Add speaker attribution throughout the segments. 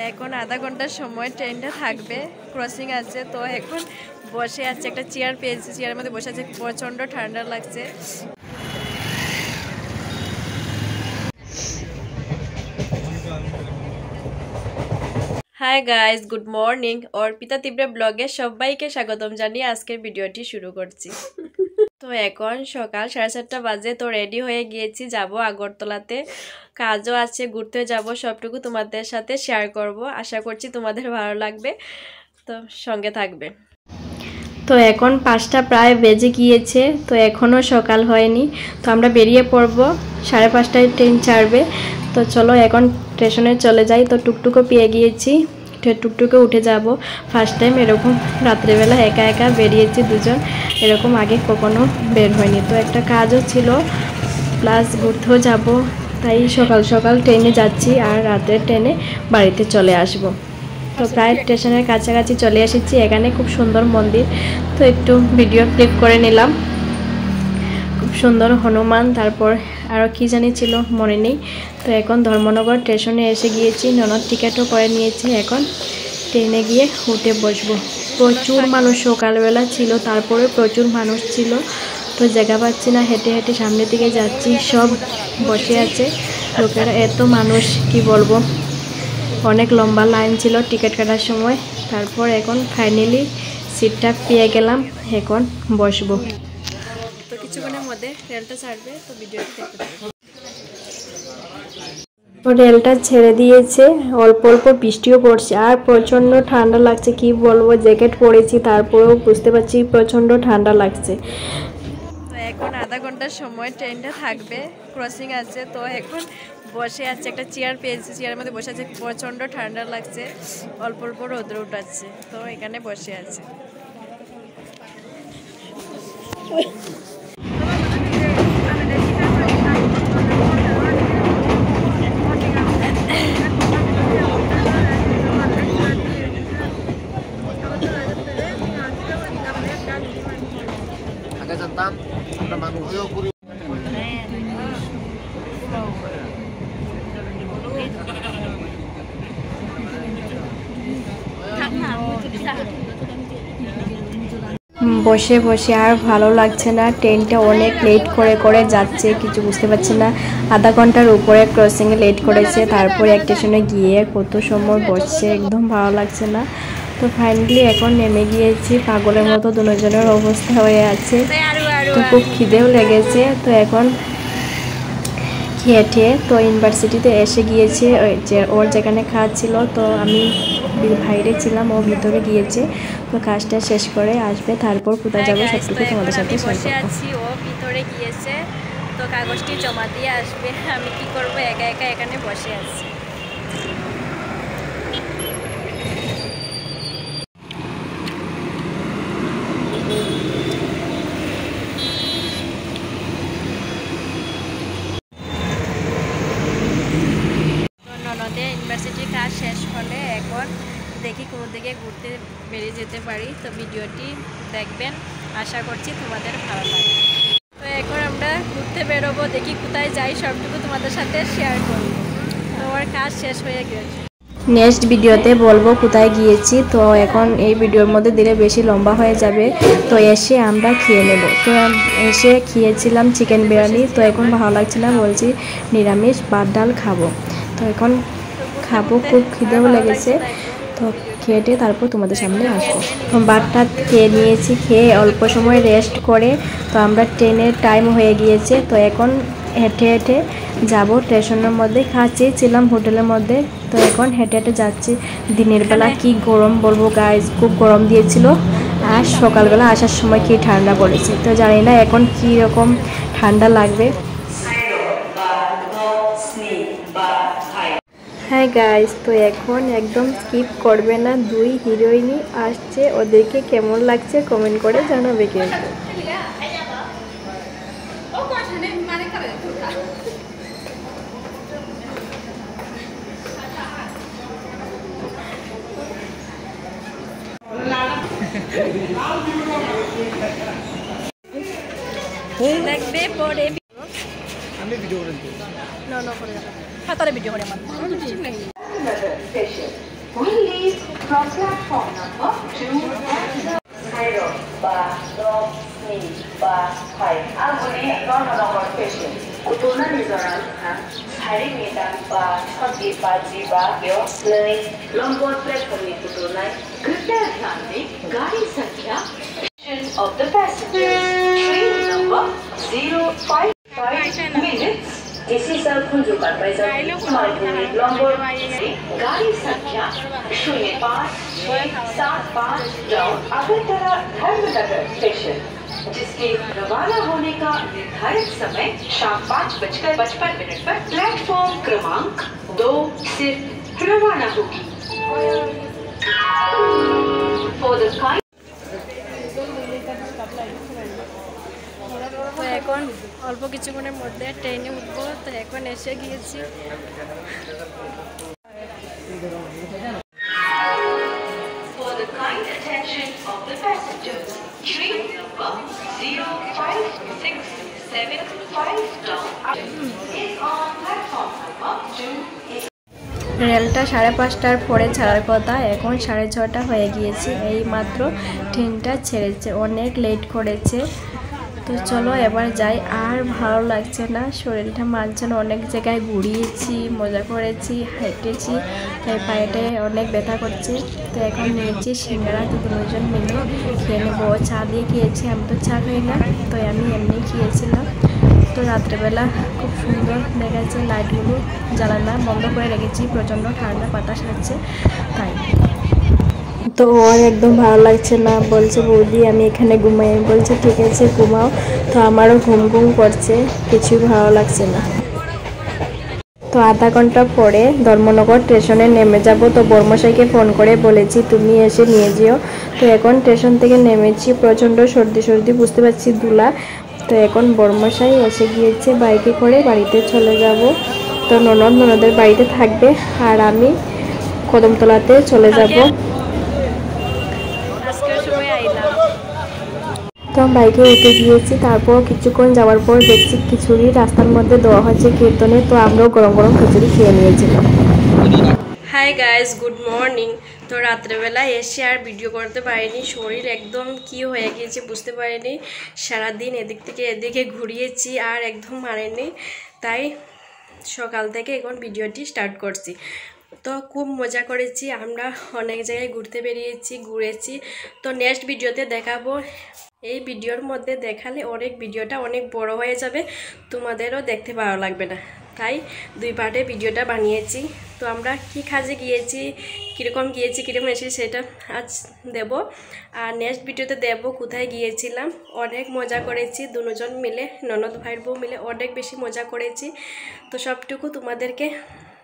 Speaker 1: এখন আধা ঘন্টার সময় ট্রেনটা থাকবে, ক্রসিং আছে। তো এখন বসে আছে, একটা চেয়ার পেয়েছি, চেয়ারের মধ্যে বসে আছে, প্রচণ্ড ঠান্ডা লাগছে। Hi guys, good morning. Arpita Tibre ব্লগে সবাইকে স্বাগতম জানিয়ে আজকের ভিডিওটি শুরু করছি। তো এখন সকাল 7:30 বাজে। তো রেডি হয়ে গিয়েছি, যাব আগরতলাতে, কাজও আছে, ঘুরতে যাব। সবটুকু তোমাদের সাথে শেয়ার করব, আশা করছি তোমাদের ভালো লাগবে, তো সঙ্গে থাকবে। তো এখন 5টা প্রায় বেজে গিয়েছে, তো এখনও সকাল হয়নি। তো আমরা বেরিয়ে পড়ব, 5:30টায় ট্রেন ছাড়বে। তো চলো এখন স্টেশনে চলে যাই। তো টুকটুকও পেয়ে গিয়েছি, টুকটুকে উঠে যাব। ফার্স্ট টাইম এরকম রাত্রেবেলা একা একা বেরিয়েছি দুজন, এরকম আগে কখনো বের হয়নি। তো একটা কাজও ছিল, প্লাস ঘুরতেও যাব, তাই সকাল সকাল ট্রেনে যাচ্ছি আর রাতের ট্রেনে বাড়িতে চলে আসব। তো প্রায় স্টেশনের কাছাকাছি চলে এসেছি। এখানে খুব সুন্দর মন্দির, তো একটু ভিডিও ক্লিপ করে নিলাম। খুব সুন্দর হনুমান, তারপর আরও কী জানি ছিল মনে নেই। তো এখন ধর্মনগর স্টেশনে এসে গিয়েছি, ননদ টিকিটও করে নিয়েছি। এখন ট্রেনে গিয়ে উঠে বসবো। প্রচুর মানুষ সকালবেলা ছিল, তারপরে প্রচুর মানুষ ছিল। তো জায়গা পাচ্ছি না, হেঁটে হেঁটে সামনের দিকে যাচ্ছি, সব বসে আছে লোকেরা, এত মানুষ কি বলবো। অনেক লম্বা লাইন ছিল টিকিট কাটার সময়। তারপর এখন ফাইনালি সিটটা পেয়ে গেলাম, এখন বসবো। তো কিছুক্ষণের মধ্যে রেলটা ছাড়বে, তো ভিডিওটি দেখতে থাকবো। রেলটা ছেড়ে দিয়েছে, অল্প অল্প বৃষ্টিও পড়ছে আর প্রচণ্ড ঠান্ডা লাগছে, কি বলবো। জ্যাকেট পরেছি, তারপরেও বুঝতে পারছি প্রচণ্ড ঠান্ডা লাগছে। তো এখন আধা ঘন্টার সময় ট্রেনটা থাকবে, ক্রসিং আছে। তো এখন বসে আছে, একটা চেয়ার পেয়েছি, চেয়ারের মধ্যে বসে আছে, প্রচণ্ড ঠান্ডা লাগছে, অল্প অল্প রোদ্র উঠাচ্ছে। তো এখানে বসে আছে। বসে বসে আর ভালো লাগছে না, ট্রেনটা অনেক লেট করে করে যাচ্ছে, কিছু বুঝতে পারছি না। আধা ঘন্টার উপরে ক্রসিংয়ে লেট করেছে, তারপরে এক স্টেশনে গিয়ে কত সময় বসছে, একদম ভালো লাগছে না। তো ফাইনালি এখন নেমে গিয়েছি, পাগলের মতো দুজনের অবস্থা হয়ে আছে। তো খুব খিদেও লেগেছে। তো এখন খেয়ে তো ইউনিভার্সিটিতে এসে গিয়েছে, ওর যেখানে কাজ ছিল। তো আমি বাইরে ছিলাম, ও ভিতরে গিয়েছে। তো কাজটা শেষ করে আসবে, তারপর কোথায় যাবে সবটুকু তোমাদের সাথে বসে আছি। ও ভিতরে গিয়েছে, তো কাগজটি জমা দিয়ে আসবে। আমি কি করব, একা একা এখানে বসে আছি। ইউনিভার্সিটির কাজ শেষ হলে এখন দেখি কোনো দিকে ঘুরতে বেরিয়ে যেতে পারি। তো ভিডিওটি দেখবেন, আশা করছি তোমাদের ভালো লাগবে। তো এখন আমরা ঘুরতে বেরোবো, দেখি কোথায় যাই, সবটুকু তোমাদের সাথে শেয়ার করবো। তো ওর কাজ শেষ হয়ে গেছে, নেক্সট ভিডিওতে বলবো কোথায় গিয়েছি। তো এখন এই ভিডিওর মধ্যে দিলে বেশি লম্বা হয়ে যাবে। তো এসে আমরা খেয়ে নেব। তো এসে খেয়েছিলাম চিকেন বিরিয়ানি, তো এখন ভালো লাগছে না, বলছি নিরামিষ ভাত ডাল খাবো। তো এখন খাবো, খুব খিদেও লেগেছে। তো খেয়ে তারপর তোমাদের সামনে আসবো। ভাতটা খেয়ে নিয়েছি, খেয়ে অল্প সময় রেস্ট করে তো আমরা ট্রেনের টাইম হয়ে গিয়েছে। তো এখন হেঁটে হেঁটে যাবো স্টেশনের মধ্যে, খাচ্ছিলাম হোটেলের মধ্যে। তো এখন হেঁটে হেঁটে যাচ্ছি। দিনের বেলা কি গরম বলবো গাইজ, খুব গরম দিয়েছিল। আর সকালবেলা আসার সময় কি ঠান্ডা পড়েছে, তো জানি না এখন কি রকম ঠান্ডা লাগবে। হ্যাঁ গাইস, তো এখন একদম স্কিপ করবে না, দুই হিরোইনই আসছে, ওদেরকে কেমন লাগছে কমেন্ট করে জানাবে কিন্তু। দেখবে পরে আমি ভিডিও করে দিই, না না করে হাতারে ভিডিও করে আমার
Speaker 2: Dharmanagar station will leave from platform number 2 and 0 bus stop bus 5 Aguri Dharmanagar station Utuna Mizoram Hari Medan bus Khadi Baji ba yo lei Lombor platform ni Utuna कृपया ध्यान दें गाड़ी संख्या of the passengers train number 055 minutes इसी सब खुंजुकार पैसा मालपुरी लंबोर गाड़ी संख्या 0575 डाउन अगरतला धर्मनगर स्टेशन जिसके रवाना होने का निर्धारित समय शाम 5:55 पर प्लेटफॉर्म क्रमांक 2 से रवाना होगी। For the kind
Speaker 1: তো এখন অল্প কিছুক্ষণের মধ্যে ট্রেনে উঠবো। তো এখন এসে গিয়েছি।
Speaker 2: For the kind attention of the passengers, train number 05675 down is on platform number 2.
Speaker 1: রেলটা 5:30টার পরে ছাড়ার কথা, এখন 6:30 হয়ে গিয়েছে। এই মাত্র ট্রেনটা ছেড়েছে, অনেক লেট করেছে। তো চলো এবার যাই। আর ভালো লাগছে না, শরীরটা মানছে না। অনেক জায়গায় ঘুরিয়েছি, মজা করেছি, হেঁটেছি, তাই পায়েটা অনেক ব্যথা করছে। তো এখন নিয়েছি সিঙ্গারা, তো দুজন মিলে খেয়ে নেবো। চা দিয়ে খেয়েছি, আমি তো চা খাই না, তো আমি এমনি খেয়েছিলাম। তো রাত্রেবেলা খুব সুন্দর দেখাচ্ছে, লাইটগুলো জ্বালানা বন্ধ করে রেখেছি, প্রচণ্ড ঠান্ডা বাতাস আসছে তাই। তো ওর একদম ভালো লাগছে না, বলছে বৌদি আমি এখানে ঘুমাই। বলছে ঠিক আছে ঘুমাও। তো আমারও ঘুম ঘুম করছে, কিছুই ভালো লাগছে না। তো আধা ঘন্টা পরে ধর্মনগর স্টেশনে নেমে যাব। তো বর্মশাইকে ফোন করে বলেছি তুমি এসে নিয়ে যেও। তো এখন স্টেশন থেকে নেমেছি, প্রচণ্ড সর্দি বুঝতে পারছি, ধুলা। তো এখন বর্মশাই এসে গিয়েছে, বাইকে করে বাড়িতে চলে যাব। তো ননদের বাড়িতে থাকবে আর আমি কদমতলাতে চলে যাব। তো বাইকে উঠে গিয়েছি, তারপর কিছুক্ষণ যাওয়ার পর দেখছি খিচুড়ি রাস্তার মধ্যে দেওয়া হচ্ছে কীর্তনে। তো আমরাও গরম গরম খিচুড়ি খেয়ে নিয়েছিলাম। High guys, good morning. তো রাত্রেবেলা এসে আর ভিডিও করতে পারিনি, শরীর একদম কি হয়ে গিয়েছে বুঝতে পারিনি। সারাদিন এদিক থেকে এদিকে ঘুরিয়েছি আর একদম মারেনি, তাই সকাল থেকে এখন ভিডিওটি স্টার্ট করছি। তো খুব মজা করেছি, আমরা অনেক জায়গায় ঘুরেছি। তো নেক্সট ভিডিওতে দেখাবো। এই ভিডিওর মধ্যে দেখালে ভিডিওটা অনেক বড় হয়ে যাবে, তোমাদেরও দেখতে ভালো লাগবে না, তাই 2 পার্টে ভিডিওটা বানিয়েছি। তো আমরা কি কাজে গিয়েছি, কীরকম এসেছি সেটা আজ দেব। আর নেক্সট ভিডিওতে দেব কোথায় গিয়েছিলাম। অনেক মজা করেছি দুজন মিলে, ননদ ভাইয়ের বউ মিলে অনেক বেশি মজা করেছি। তো সবটুকু তোমাদেরকে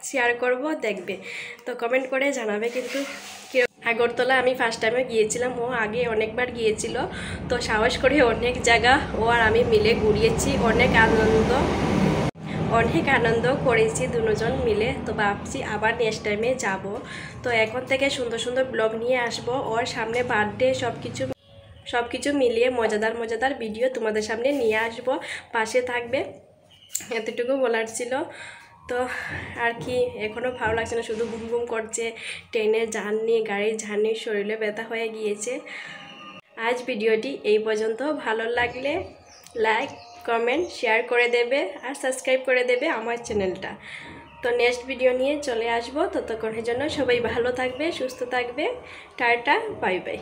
Speaker 1: শেয়ার করব, দেখবে। তো কমেন্ট করে জানাবে কিন্তু। আগরতলা আমি ফার্স্ট টাইমে গিয়েছিলাম, ও আগে অনেকবার গিয়েছিল। তো সাহস করে অনেক জায়গা ও আর আমি মিলে ঘুরিয়েছি, অনেক আনন্দ করেছি দুজন মিলে। তো ভাবছি আবার নেক্সট টাইমে যাব। তো এখন থেকে সুন্দর সুন্দর ব্লগ নিয়ে আসবো। ওর সামনে বার্থডে সব কিছু মিলিয়ে মজাদার ভিডিও তোমাদের সামনে নিয়ে আসবো, পাশে থাকবে, এতটুকু বলার ছিল। তো আর কি, এখনও ভালো লাগছে না, শুধু ঘুম করছে। ট্রেনের জার্নি, গাড়ির জার্নি, শরীরে ব্যথা হয়ে গিয়েছে। আজ ভিডিওটি এই পর্যন্ত। ভালো লাগলে লাইক, কমেন্ট, শেয়ার করে দেবে আর সাবস্ক্রাইব করে দেবে আমার চ্যানেলটা। তো নেক্সট ভিডিও নিয়ে চলে আসবো, ততক্ষণের জন্য সবাই ভালো থাকবে, সুস্থ থাকবে। Tata, bye bye.